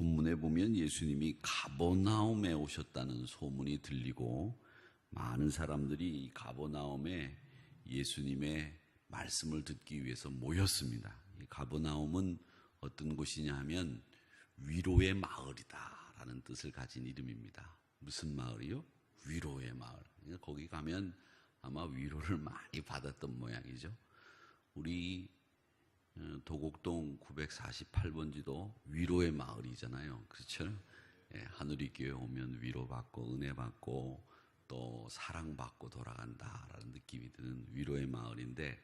본문에 보면 예수님이 가버나움에 오셨다는 소문이 들리고 많은 사람들이 가버나움에 예수님의 말씀을 듣기 위해서 모였습니다. 이 가버나움은 어떤 곳이냐 하면 위로의 마을이다라는 뜻을 가진 이름입니다. 무슨 마을이요? 위로의 마을. 거기 가면 아마 위로를 많이 받았던 모양이죠. 우리 도곡동 948번지도 위로의 마을이잖아요. 그렇죠? 예, 하누리교회 오면 위로받고 은혜받고 또 사랑받고 돌아간다라는 느낌이 드는 위로의 마을인데,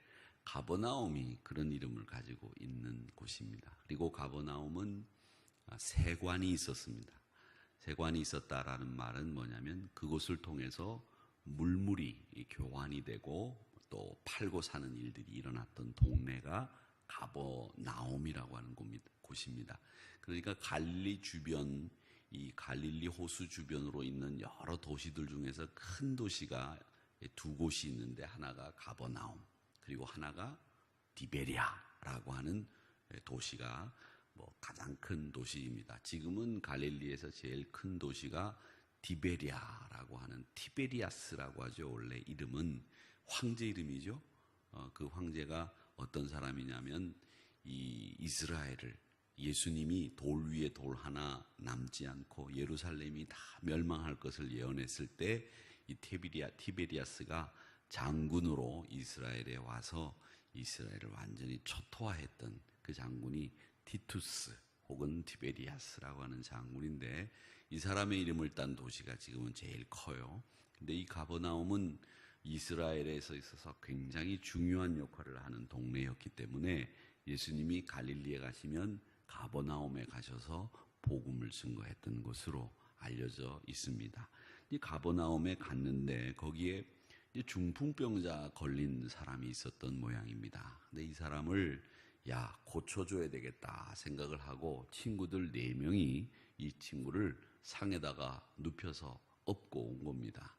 가버나움이 그런 이름을 가지고 있는 곳입니다. 그리고 가버나움은 세관이 있었습니다. 세관이 있었다라는 말은 뭐냐면 그곳을 통해서 물물이 교환이 되고 또 팔고 사는 일들이 일어났던 동네가 가버나움이라고 하는 곳입니다. 그러니까 갈릴리 주변, 이 갈릴리 호수 주변으로 있는 여러 도시들 중에서 큰 도시가 두 곳이 있는데, 하나가 가버나움, 그리고 하나가 디베리아라고 하는 도시가 가장 큰 도시입니다. 지금은 갈릴리에서 제일 큰 도시가 디베리아라고 하는, 티베리아스라고 하죠. 원래 이름은 황제 이름이죠. 그 황제가 어떤 사람이냐면 이 이스라엘을, 예수님이 돌 위에 돌 하나 남지 않고 예루살렘이 다 멸망할 것을 예언했을 때 이 티베리아스가 장군으로 이스라엘에 와서 이스라엘을 완전히 초토화했던 그 장군이 티투스 혹은 티베리아스라고 하는 장군인데, 이 사람의 이름을 딴 도시가 지금은 제일 커요. 근데 이 가버나움은 이스라엘에서 있어서 굉장히 중요한 역할을 하는 동네였기 때문에 예수님이 갈릴리에 가시면 가버나움에 가셔서 복음을 증거했던 것으로 알려져 있습니다. 이 가버나움에 갔는데 거기에 중풍병자 걸린 사람이 있었던 모양입니다. 근데 이 사람을 고쳐줘야 되겠다 생각을 하고 친구들 4명이 이 친구를 상에다가 눕혀서 업고 온 겁니다.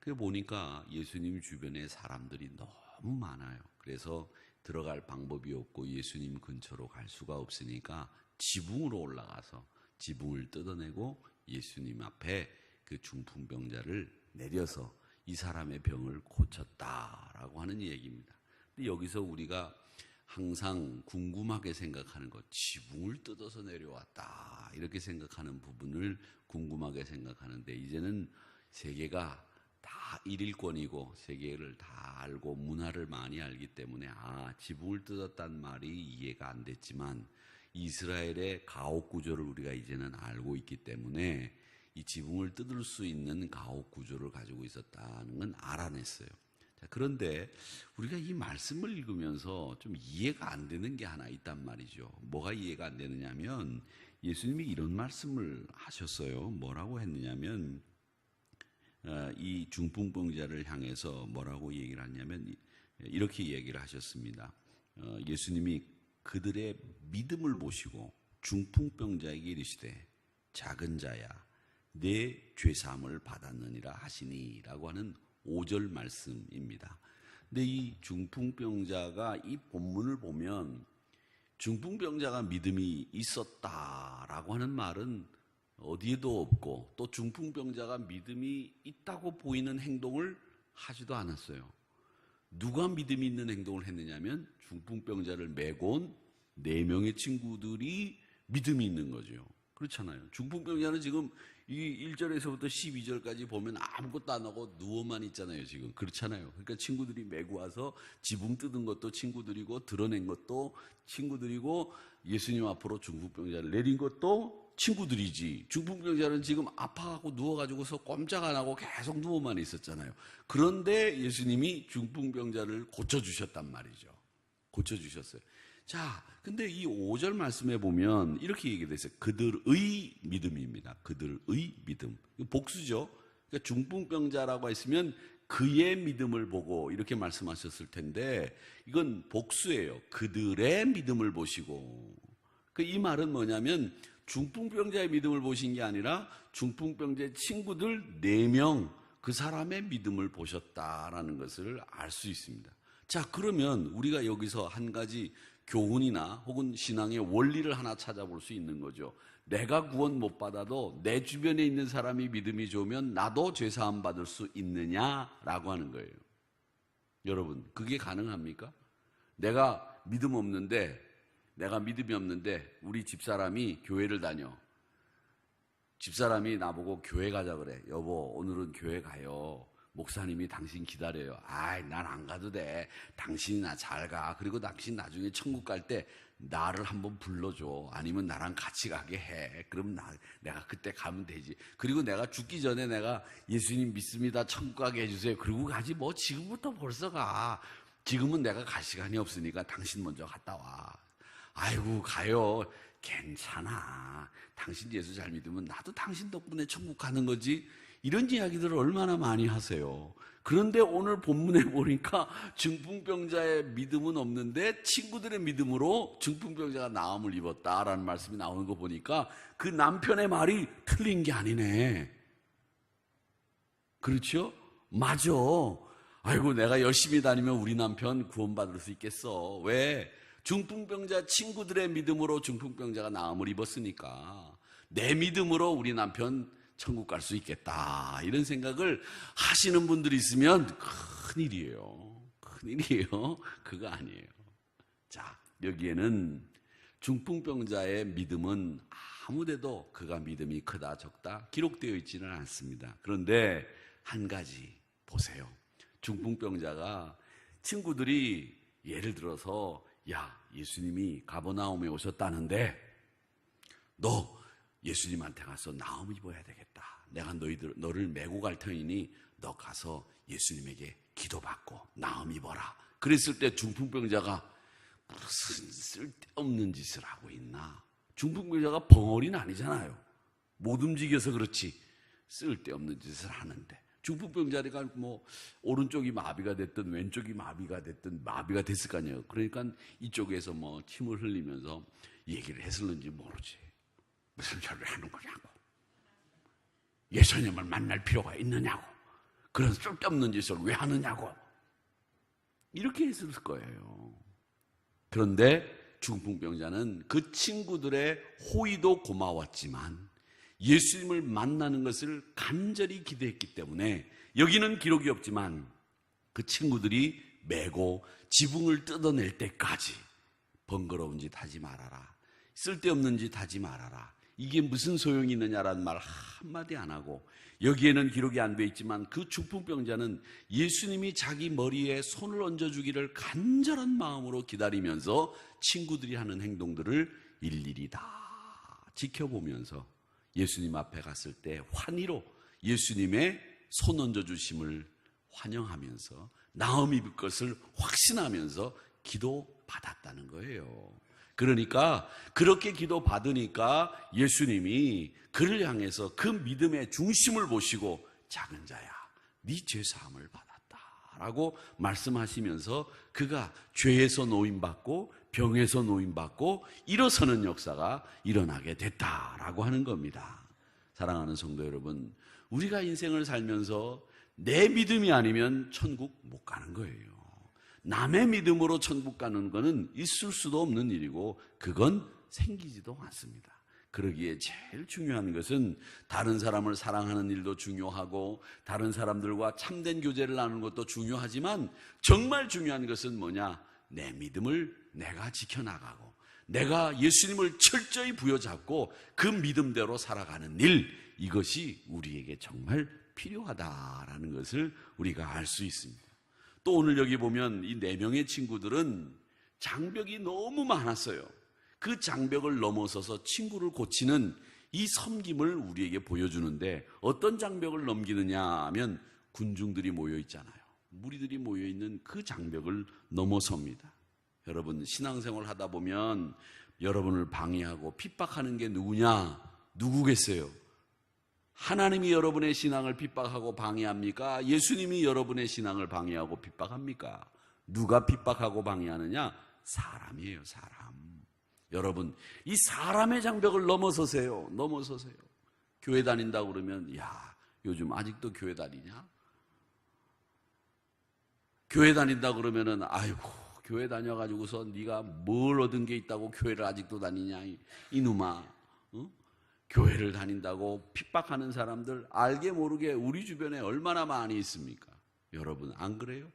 그래 보니까 예수님 주변에 사람들이 너무 많아요. 그래서 들어갈 방법이 없고 예수님 근처로 갈 수가 없으니까 지붕으로 올라가서 지붕을 뜯어내고 예수님 앞에 그 중풍병자를 내려서 이 사람의 병을 고쳤다라고 하는 얘기입니다. 근데 여기서 우리가 항상 궁금하게 생각하는 것, 지붕을 뜯어서 내려왔다 이렇게 생각하는 부분을 궁금하게 생각하는데, 이제는 세계가 다 일일권이고 세계를 다 알고 문화를 많이 알기 때문에 지붕을 뜯었단 말이 이해가 안 됐지만 이스라엘의 가옥 구조를 우리가 이제는 알고 있기 때문에 이 지붕을 뜯을 수 있는 가옥 구조를 가지고 있었다는 건 알아냈어요. 자, 그런데 우리가 이 말씀을 읽으면서 좀 이해가 안 되는 게 하나 있단 말이죠. 뭐가 이해가 안 되느냐면 예수님이 이런 말씀을 하셨어요. 뭐라고 했느냐면 이 중풍병자를 향해서 뭐라고 얘기를 하냐면 이렇게 얘기를 하셨습니다. 예수님이 그들의 믿음을 보시고 중풍병자에게 이르시되 작은 자야 내 죄사함을 받았느니라 하시니 라고 하는 5절 말씀입니다. 근데 이 중풍병자가 이 본문을 보면 중풍병자가 믿음이 있었다라고 하는 말은 어디에도 없고, 또 중풍병자가 믿음이 있다고 보이는 행동을 하지도 않았어요. 누가 믿음이 있는 행동을 했느냐면 중풍병자를 메고 온 4명의 친구들이 믿음이 있는 거죠. 그렇잖아요. 중풍병자는 지금 이 1절에서부터 12절까지 보면 아무것도 안 하고 누워만 있잖아요. 지금 그렇잖아요. 그러니까 친구들이 메고 와서 지붕 뜯은 것도 친구들이고 드러낸 것도 친구들이고 예수님 앞으로 중풍병자를 내린 것도 친구들이지. 중풍병자는 지금 아파하고 누워가지고서 꼼짝 안 하고 계속 누워만 있었잖아요. 그런데 예수님이 중풍병자를 고쳐주셨단 말이죠. 고쳐주셨어요. 자, 근데 이 5절 말씀에 보면 이렇게 얘기되어 있어요. 그들의 믿음입니다. 그들의 믿음. 복수죠. 그러니까 중풍병자라고 했으면 그의 믿음을 보고 이렇게 말씀하셨을 텐데 이건 복수예요. 그들의 믿음을 보시고. 이 말은 뭐냐면 중풍병자의 믿음을 보신 게 아니라 중풍병자의 친구들 4명 그 사람의 믿음을 보셨다라는 것을 알 수 있습니다. 자, 그러면 우리가 여기서 한 가지 교훈이나 혹은 신앙의 원리를 하나 찾아볼 수 있는 거죠. 내가 구원 못 받아도 내 주변에 있는 사람이 믿음이 좋으면 나도 죄사함 받을 수 있느냐라고 하는 거예요. 여러분, 그게 가능합니까? 내가 믿음이 없는데 우리 집사람이 교회를 다녀. 집사람이 나보고 교회 가자 그래. 여보, 오늘은 교회 가요. 목사님이 당신 기다려요. 아이, 난 안 가도 돼. 당신이나 잘 가. 그리고 당신 나중에 천국 갈 때 나를 한번 불러줘. 아니면 나랑 같이 가게 해. 그럼 내가 그때 가면 되지. 그리고 내가 죽기 전에 내가 예수님 믿습니다. 천국 가게 해주세요. 그리고 가지. 뭐 지금부터 벌써 가. 지금은 내가 갈 시간이 없으니까 당신 먼저 갔다 와. 아이고, 가요. 괜찮아. 당신 예수 잘 믿으면 나도 당신 덕분에 천국 가는 거지. 이런 이야기들을 얼마나 많이 하세요. 그런데 오늘 본문에 보니까 중풍병자의 믿음은 없는데 친구들의 믿음으로 중풍병자가 나음을 입었다라는 말씀이 나오는 거 보니까 그 남편의 말이 틀린 게 아니네. 그렇죠? 맞아. 아이고, 내가 열심히 다니면 우리 남편 구원받을 수 있겠어. 왜? 중풍병자 친구들의 믿음으로 중풍병자가 나음을 입었으니까 내 믿음으로 우리 남편 천국 갈 수 있겠다, 이런 생각을 하시는 분들이 있으면 큰일이에요. 큰일이에요. 그거 아니에요. 자, 여기에는 중풍병자의 믿음은 아무데도 그가 믿음이 크다 적다 기록되어 있지는 않습니다. 그런데 한 가지 보세요. 중풍병자가 친구들이 예를 들어서, 야, 예수님이 가버나움에 오셨다는데 너 예수님한테 가서 나음 입어야 되겠다. 내가 너를 메고 갈 터이니 너 가서 예수님에게 기도받고 나음 입어라. 그랬을 때 중풍병자가 무슨 쓸데없는 짓을 하고 있나? 중풍병자가 벙어리는 아니잖아요. 못 움직여서 그렇지 쓸데없는 짓을 하는데, 중풍병자가 뭐 오른쪽이 마비가 됐든 왼쪽이 마비가 됐든 마비가 됐을 거 아니에요. 그러니까 이쪽에서 뭐 침을 흘리면서 얘기를 했을는지 모르지. 무슨 소리를 하는 거냐고. 예수님을 만날 필요가 있느냐고. 그런 쓸데없는 짓을 왜 하느냐고. 이렇게 했을 거예요. 그런데 중풍병자는 그 친구들의 호의도 고마웠지만 예수님을 만나는 것을 간절히 기대했기 때문에, 여기는 기록이 없지만 그 친구들이 메고 지붕을 뜯어낼 때까지 번거로운 짓 하지 말아라, 쓸데없는 짓 하지 말아라, 이게 무슨 소용이 있느냐라는 말 한마디 안 하고, 여기에는 기록이 안 돼 있지만 그 중풍병자는 예수님이 자기 머리에 손을 얹어주기를 간절한 마음으로 기다리면서 친구들이 하는 행동들을 일일이 다 지켜보면서 예수님 앞에 갔을 때 환희로 예수님의 손 얹어주심을 환영하면서 나음 입을 것을 확신하면서 기도받았다는 거예요. 그러니까 그렇게 기도받으니까 예수님이 그를 향해서 그 믿음의 중심을 보시고 작은 자야, 네 죄사함을 받았다 라고 말씀하시면서 그가 죄에서 노임받고 병에서 노임받고 일어서는 역사가 일어나게 됐다라고 하는 겁니다. 사랑하는 성도 여러분, 우리가 인생을 살면서 내 믿음이 아니면 천국 못 가는 거예요. 남의 믿음으로 천국 가는 것은 있을 수도 없는 일이고 그건 생기지도 않습니다. 그러기에 제일 중요한 것은 다른 사람을 사랑하는 일도 중요하고 다른 사람들과 참된 교제를 나누는 것도 중요하지만 정말 중요한 것은 뭐냐? 내 믿음을 내가 지켜나가고 내가 예수님을 철저히 부여잡고 그 믿음대로 살아가는 일, 이것이 우리에게 정말 필요하다라는 것을 우리가 알 수 있습니다. 또 오늘 여기 보면 이 4명의 친구들은 장벽이 너무 많았어요. 그 장벽을 넘어서서 친구를 고치는 이 섬김을 우리에게 보여주는데, 어떤 장벽을 넘기느냐 하면 군중들이 모여 있잖아요. 무리들이 모여 있는 그 장벽을 넘어섭니다. 여러분, 신앙생활 하다 보면 여러분을 방해하고 핍박하는 게 누구냐? 누구겠어요? 하나님이 여러분의 신앙을 핍박하고 방해합니까? 예수님이 여러분의 신앙을 방해하고 핍박합니까? 누가 핍박하고 방해하느냐? 사람이에요, 사람. 여러분, 이 사람의 장벽을 넘어서세요. 넘어서세요. 교회 다닌다고 그러면, 야, 요즘 아직도 교회 다니냐? 교회 다닌다고 그러면은, 아이고, 교회 다녀가지고서 네가 뭘 얻은 게 있다고 교회를 아직도 다니냐, 이놈아. 교회를 다닌다고 핍박하는 사람들 알게 모르게 우리 주변에 얼마나 많이 있습니까? 여러분 안 그래요?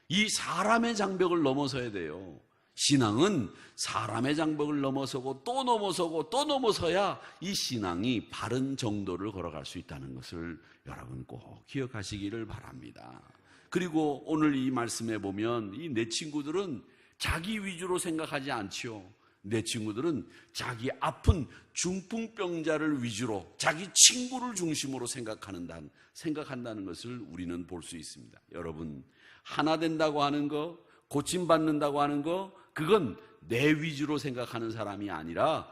이 사람의 장벽을 넘어서야 돼요. 신앙은 사람의 장벽을 넘어서고 또 넘어서고 또 넘어서야 이 신앙이 바른 정도를 걸어갈 수 있다는 것을 여러분 꼭 기억하시기를 바랍니다. 그리고 오늘 이 말씀에 보면 이 내 친구들은 자기 위주로 생각하지 않지요. 내 친구들은 자기 아픈 중풍병자를 위주로 자기 친구를 중심으로 생각한다는 것을 우리는 볼 수 있습니다. 여러분, 하나 된다고 하는 거, 고침받는다고 하는 거, 그건 내 위주로 생각하는 사람이 아니라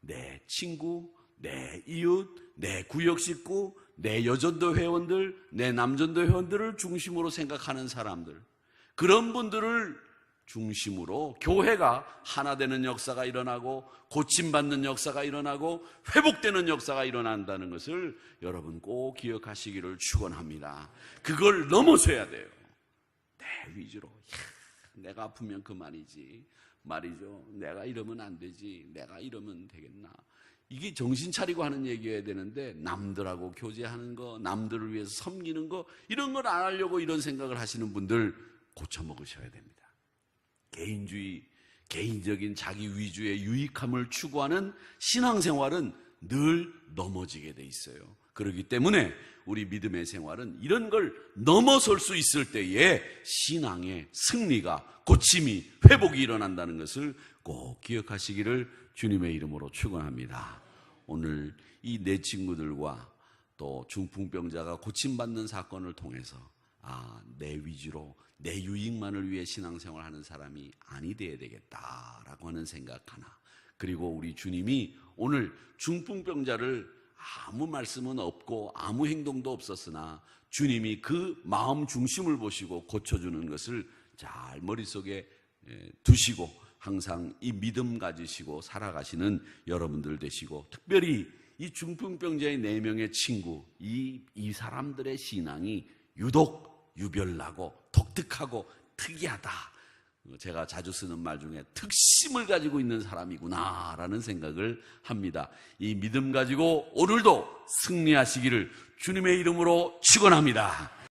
내 친구, 내 이웃, 내 구역 식구, 내 여전도 회원들, 내 남전도 회원들을 중심으로 생각하는 사람들, 그런 분들을 중심으로 교회가 하나 되는 역사가 일어나고 고침받는 역사가 일어나고 회복되는 역사가 일어난다는 것을 여러분 꼭 기억하시기를 축원합니다. 그걸 넘어서야 돼요. 내 위주로. 내가 아프면 그만이지 말이죠. 내가 이러면 안 되지. 내가 이러면 되겠나. 이게 정신 차리고 하는 얘기여야 되는데 남들하고 교제하는 거, 남들을 위해서 섬기는 거, 이런 걸 안 하려고 이런 생각을 하시는 분들 고쳐먹으셔야 됩니다. 개인주의, 개인적인 자기 위주의 유익함을 추구하는 신앙생활은 늘 넘어지게 돼 있어요. 그렇기 때문에 우리 믿음의 생활은 이런 걸 넘어설 수 있을 때에 신앙의 승리가, 고침이, 회복이 일어난다는 것을 꼭 기억하시기를 주님의 이름으로 축원합니다. 오늘 이 내 친구들과 또 중풍병자가 고침받는 사건을 통해서 내 위주로 내 유익만을 위해 신앙생활하는 사람이 아니 되어야 되겠다라고 하는 생각 하나, 그리고 우리 주님이 오늘 중풍병자를 아무 말씀은 없고 아무 행동도 없었으나 주님이 그 마음 중심을 보시고 고쳐주는 것을 잘 머릿속에 두시고 항상 이 믿음 가지시고 살아가시는 여러분들 되시고, 특별히 이 중풍병자의 4명의 친구, 이 사람들의 신앙이 유독 유별나고 독특하고 특이하다. 제가 자주 쓰는 말 중에 특심을 가지고 있는 사람이구나라는 생각을 합니다. 이 믿음 가지고 오늘도 승리하시기를 주님의 이름으로 축원합니다.